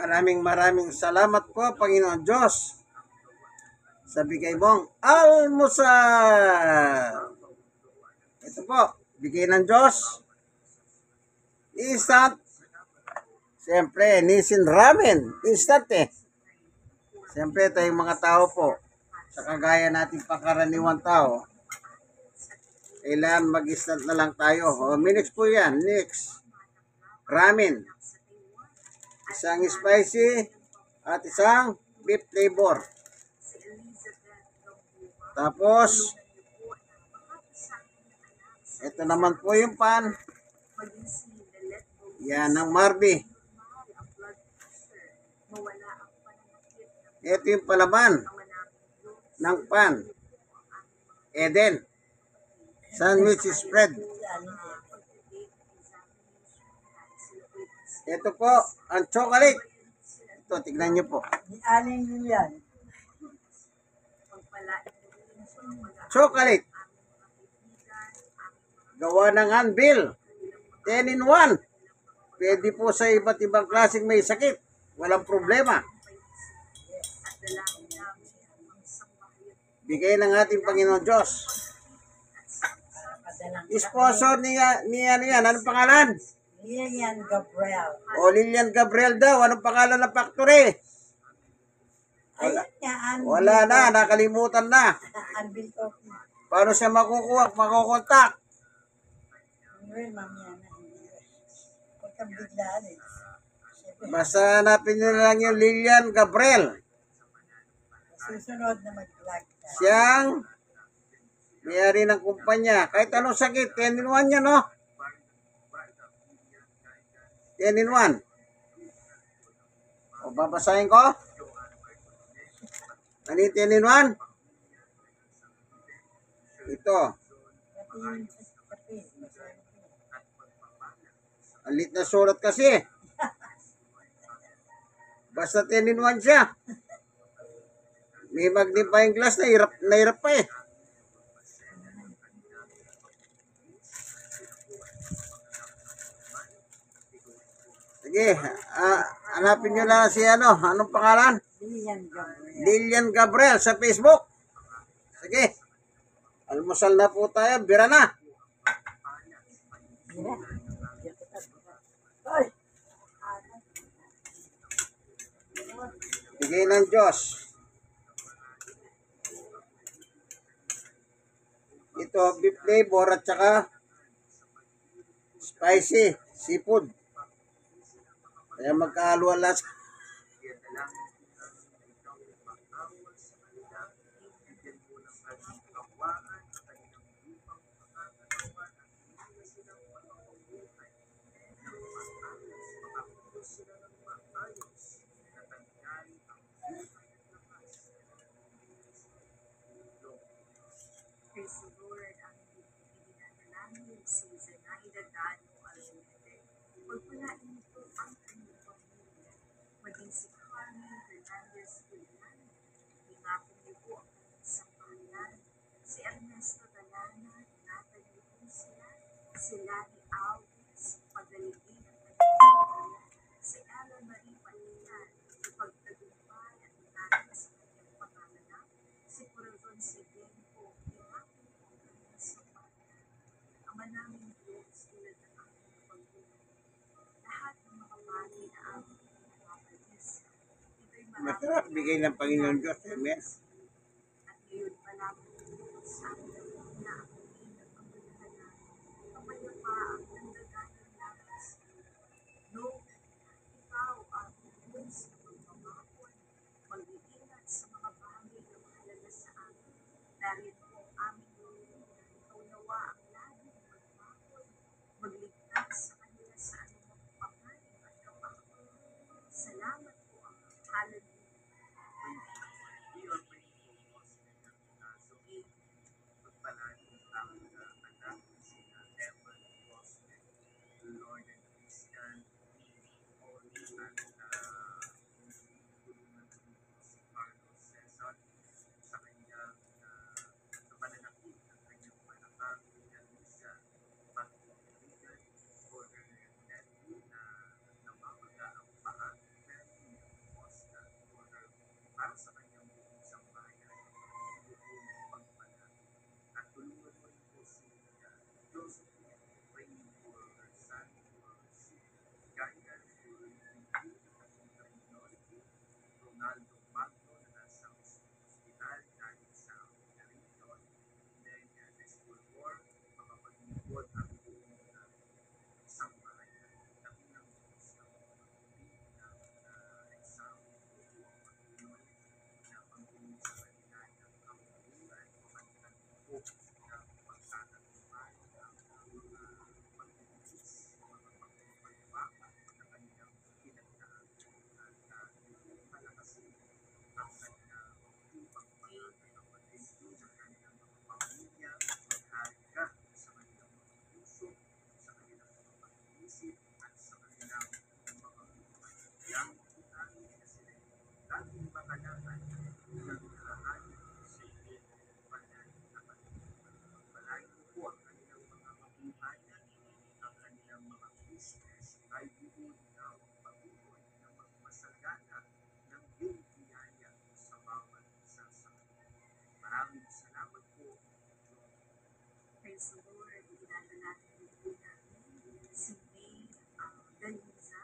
Maraming salamat po, Panginoon Diyos, sa bigay mong almusal. Ito po, bigay ng Diyos. Instant. Siyempre, Nissin Ramen. Instant eh. Siyempre, tayong mga tao po, sa kagaya natin pangkaraniwang tao, kailangan mag-instant na lang tayo. O, minix po yan. Next. Ramen. Isang spicy at isang beef flavor. Tapos, ito naman po yung pan. Yan ang Marby. Ito yung palaman ng pan. Eden. Sandwich spread. Ito po, ang chocolate. Ito, tignan nyo po. Alin yan? Chocolate. Gawa ng anvil. 10 in 1. Pwede po sa iba't ibang klaseng may sakit. Walang problema. Bigay ng ating Panginoon Diyos. Sponsor niya ano yan? Anong pangalan? Lilian Gabriel. O, Lilian Gabriel daw. Anong pangalan ng factory? Wala na. Nakalimutan na. Anvil Coffee. Paano siya makukontak? Mamaya na. Huwag kang biglaan eh. Basta hanapin nyo na lang yung Lilian Gabriel. Susunod na mag-vlog ka. Siyang may-ari ng kumpanya. Kahit anong sakit, 10 in 1 yan, no? 10 in 1. O, babasahin ko. Ano yung 10 in 1? Ito. Ang lit na sulat kasi. Basta 10 in 1 siya. May magnifying glass na hirap pa eh. Sige, hanapin nyo lang si anong pangalan? Lilian Gabriel. Lilian Gabriel sa Facebook. Sige, almusal na po tayo, bira na. Ay! Bigay ng Diyos. Ito, beef flavor at saka spicy seafood. Kaya magkahalo ang lasa. Praise the Lord, ang ibinadalangin ng season na idadaan mo ang lumite. Pagpalain nito ang kanyang pamilya, maging si Carmen Hernandez Julian, ingapin niyo po ang kanyang sambahayan, si Ernesto Dalana, Natalie Lucia, si Lani Alves, pagaligin ang kanyang pamilya, si Ella Marie Palian, ipagtagumpay at inatin sa kanyang pangalan, si Corazon Sidenko, Ama namin Diyos, tulad ng aming pagbuhay. Lahat ng mga bagay na aming pinapapalis, ito'y Masarap bigay ng Panginoon Diyos. Amen. at ngayon palabot sa aming na ang inang kapagkanan, kapayapaan ng daganang lakas. No, ikaw ang buwan sa pagmamahal, mag-iingat sa mga bagay na mahalaga sa amin. Dahil po aming Lord, ikaw nawa ang laging magmahal, magligtas sa kanila sa anumang pangalan at kapakanan. Salamat po ang hallelujah. Praise the Lord, dinadalangin po namin si May Galiza.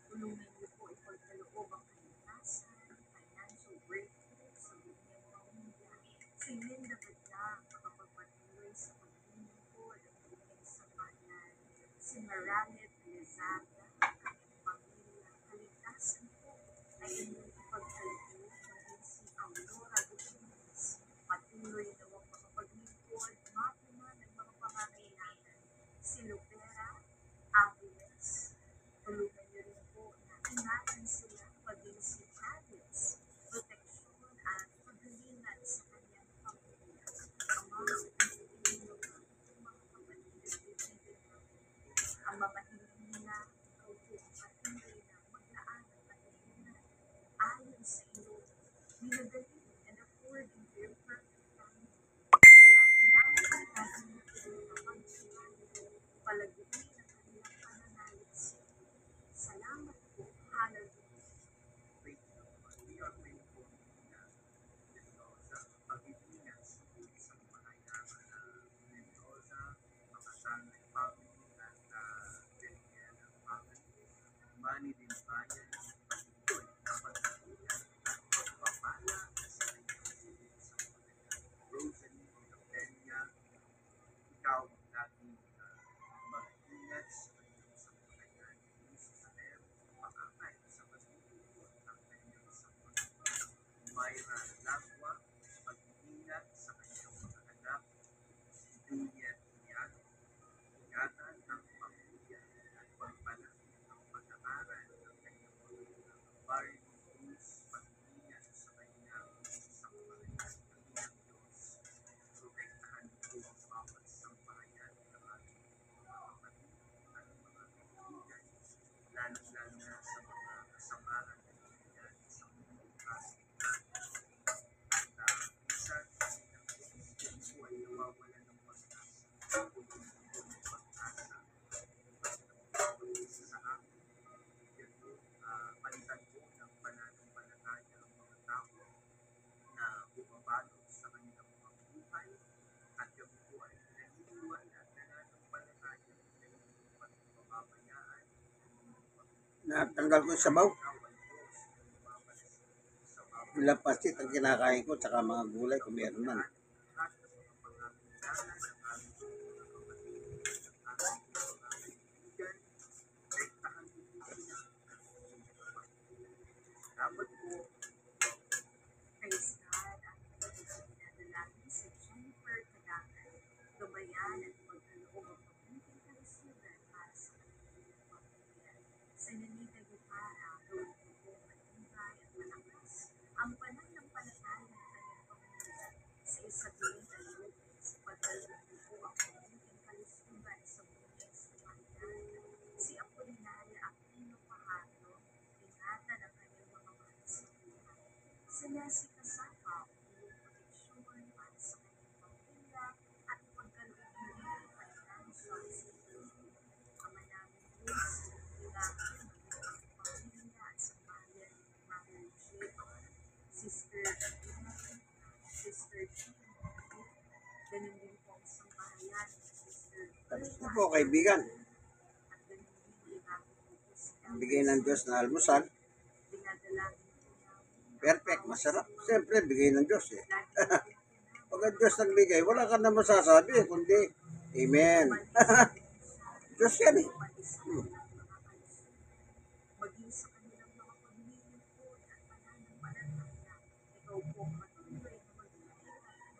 Tulungan niyo po ipagkaloob ang kaligtasan, financial breakthrough sa bunyang pamilya. Si Linda Badlang, makapagpatuloy sa paglilingkod at bunyang sambahayan. Si Maranet Lezada, ang kanyang pamilya. Kaligtasan po ay inyong ipagkaloob, maging si Aurora Gutierrez. Patuloy daw ang makapaglingkod, matuman ang mga pangangailangan. Si Lupera Aviles, tulungan niyo rin po na ingatan sila, maging si Travis, proteksyon at paglingan sa kanyang pamilya. Ama, inyong mga kapatid at kaibigan namin, ang mga hiling nila, ikaw po ang patuloy na maglaan ng kanilang ayon sa iyong minagaling and according to your perfect timing. Dalangin namin ang ating pagkakasalanan, palaguin ang kanilang pananalig sa iyo. Salamat po. Hallelujah. Natanggal ko yung sabaw. Ilang pasit ang kinakain ko, tsaka mga gulay kung meron man. Praise God. Ang dinadalangin si Jennifer Cadangan, lumayan at magkaloob ang mabuting kalusugan para sa kanilang pamilya. Sa Nanita Guevara, gawin niyo po matibay at malakas ang pananampalataya ng kanyang pamilya. Sa Isabelita Lopez, pagkaloob niyo po ang mabuting kalusugan sa bunyang sambahayan. Si Apolinaria Aquino Fajardo, ingatan ang kanyang mga mahal sa buhay. Sa Jessica Sapaw, iyong proteksyon para sa kanyang pamilya at pagkaloob niyo ng financial security. Ama namin Diyos, ingatan ang iyong pamilya at sambahayan ni Mother J.R., Sister Gina, Sister Gina, ganun din po ang sambahayan ni Sister Tapos na po, kaibigan. at ganun din ingatan po po si Bigay ng Diyos na almusal. dinadalangin po namin Perfect, masarap. Siyempre, bigay ng Diyos eh. lagi po Pag ang Diyos nagbigay, wala ka na masasabi, kundi, Amen. Diyos yan eh. maging sa kanilang mga paglilingkod at pananampalataya. Ikaw po ang patuloy na mag-iingat at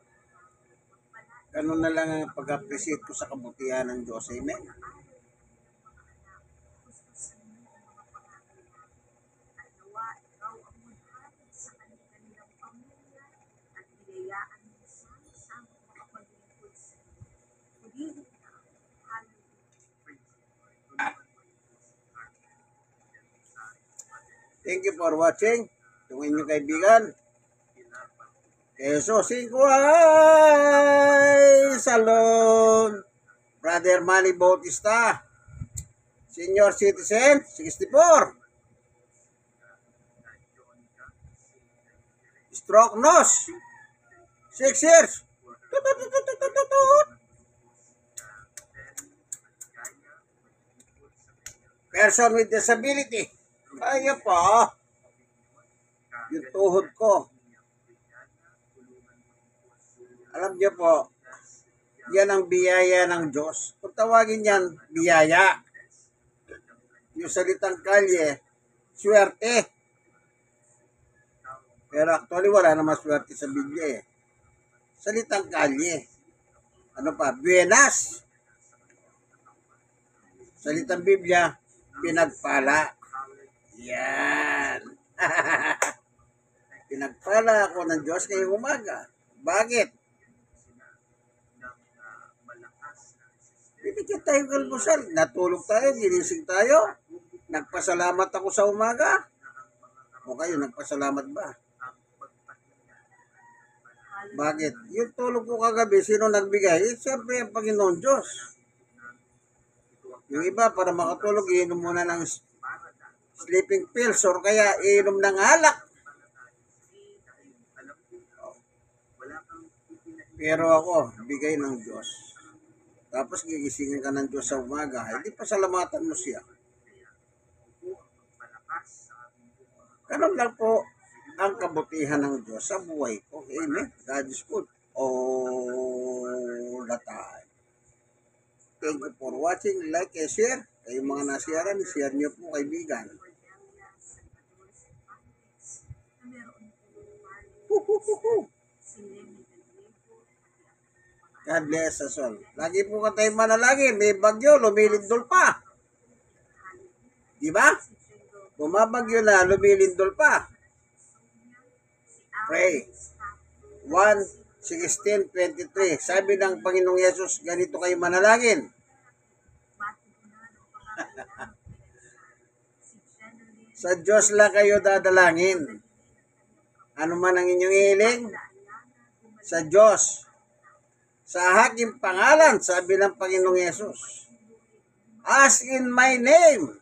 magpapalain. Ganun na lang ang pag-appreciate ko sa kabutihan ng Diyos. Amen. Pag-aaral ng kanilang mga anak, gustusin mo ang mga pangangailangan. At nawa, ikaw ang maghatid sa kanilang Thank you for watching. Itong inyong kaibigan, Jesus Inquay Salon, Brother Manny Bautista, Senior Citizen, 64. Stroke nose, 6 years. Person with disability. Kaya pa. Yung tuhod ko. Alam niyo po, yan ang biyaya ng Diyos. Kung tawagin yan, biyaya. Yung salitang kalye, swerte. Pero actually, wala naman swerte sa Biblia eh. Salitang kalye. Ano pa? Buenas. Salitang Biblia, pinagpala. Yan. Pinagpala ako ng Diyos ngayong umaga. Bakit? Bibigyan tayo ng almusal. Natulog tayo, ginising tayo. Nagpasalamat ako sa umaga. O kayo, nagpasalamat ba? Bakit? Yung tulog ko kagabi, sino nagbigay? Siyempre, ang Panginoon Diyos. Yung iba, para makatulog, iinom muna ng sleeping pills or kaya iinom ng alak. Pero ako, bigay ng Diyos. Tapos gigisingin ka ng Diyos sa umaga, hindi pa salamatan mo siya. Ganun lang po ang kabutihan ng Diyos sa buhay ko. Amen. God is good all the time. Thank you for watching. Like and share. Kayong mga nasiyaran, share niyo po kaibigan. God bless us all. Lagi po ka tayo manalangin. May bagyo, lumilindol pa. Di ba? Bumabagyo na, lumilindol pa. Pray. 1:16:23. Sabi ng Panginoong Yesus, ganito kayo manalangin. Sa Diyos lang kayo dadalangin. Ano man ang inyong hiling? Sa Diyos. Sa aking pangalan, sabi ng Panginoong Yesus. Ask in my name.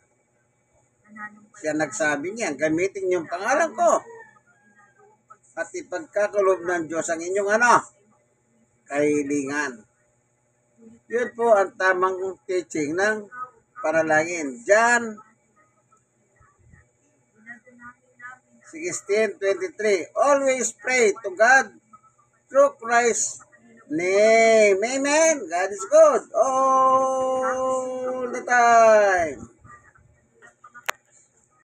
Siya nagsabi niya, gamitin niyo ang pangalan ko. At ipagkakalob ng Diyos ang inyong kahilingan. Yun po ang tamang teaching ng panalangin. John 16:23. Always pray to God through Christ's name. Amen. God is good all the time.